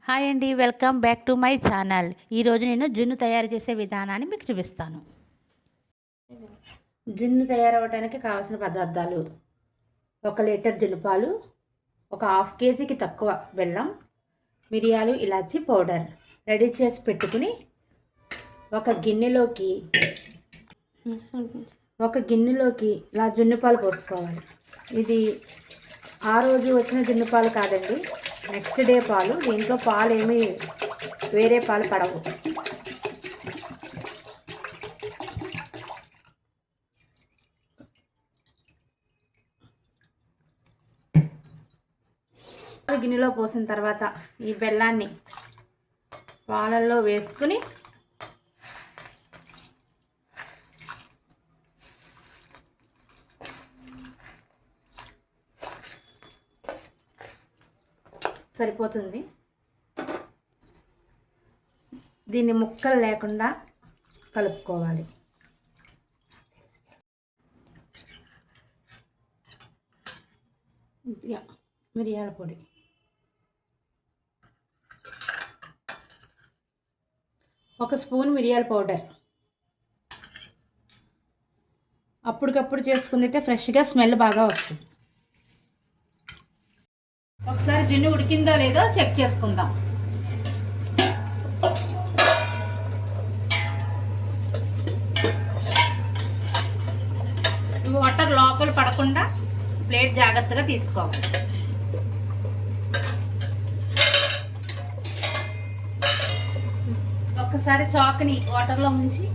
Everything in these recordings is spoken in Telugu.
హాయ్ అండి, welcome back to my channel. ఈరోజు నేను జున్ను తయారు చేసే విధానాన్ని మీకు చూపిస్తాను. జున్ను తయారవడానికి కావాల్సిన పదార్థాలు: 1 లీటర్ జున్ను పాలు, ఒక హాఫ్ కేజీకి తక్కువ బెల్లం, మిరియాలు, ఇలాచీ పౌడర్ రెడీ చేసి పెట్టుకుని ఒక గిన్నెలోకి ఇలా జున్ను పాలు పోసుకోవాలి. ఇది ఆ రోజు వచ్చిన జున్ను పాలు కాదండి, నెక్స్ట్ డే పాలు. దీంట్లో పాలు ఏమీ వేరే పాలు పడవు. గిన్నెలో పోసిన తర్వాత ఈ బెల్లాన్ని పాలల్లో వేసుకుని సరిపోతుంది. దీన్ని ముక్కలు లేకుండా కలుపుకోవాలి. మిరియాల పొడి, ఒక స్పూన్ మిరియాల పౌడర్. అప్పటికప్పుడు చేసుకుందైతే ఫ్రెష్గా స్మెల్ బాగా వస్తుంది. ఒకసారి జున్ను ఉడికిందో లేదో చెక్ చేసుకుందాం. వాటర్ లోపల పడకుండా ప్లేట్ జాగ్రత్తగా తీసుకోవాలి. ఒక్కసారి చాకుని వాటర్లో ముంచి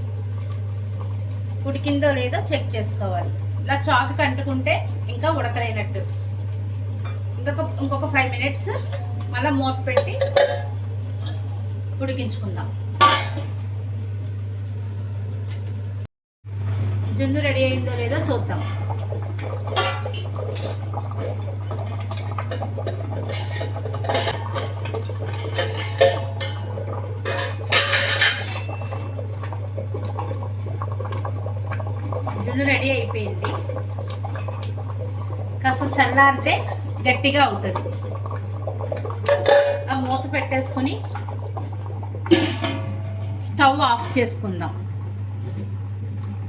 ఉడికిందో లేదో చెక్ చేసుకోవాలి. ఇలా చాకుకి అంటుకుంటే ఇంకా ఉడకలేనట్టు. ఇంకొక 5 మినిట్స్ మళ్ళీ మూత పెట్టి ఉడికించుకుందాం. జున్ను రెడీ అయిందో లేదో చూద్దాం. జున్ను రెడీ అయిపోయింది. కాస్త చల్లారితే గట్టిగా అవుతుంది. ఆ మూత పెట్టేసుకొని స్టవ్ ఆఫ్ చేసుకుందాం.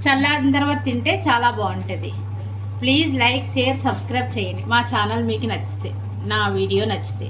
చల్లారిన తర్వాత తింటే చాలా బాగుంటుంది. ప్లీజ్ లైక్, షేర్, సబ్స్క్రైబ్ చేయండి మా ఛానల్ మీకు నచ్చితే, నా వీడియో నచ్చితే.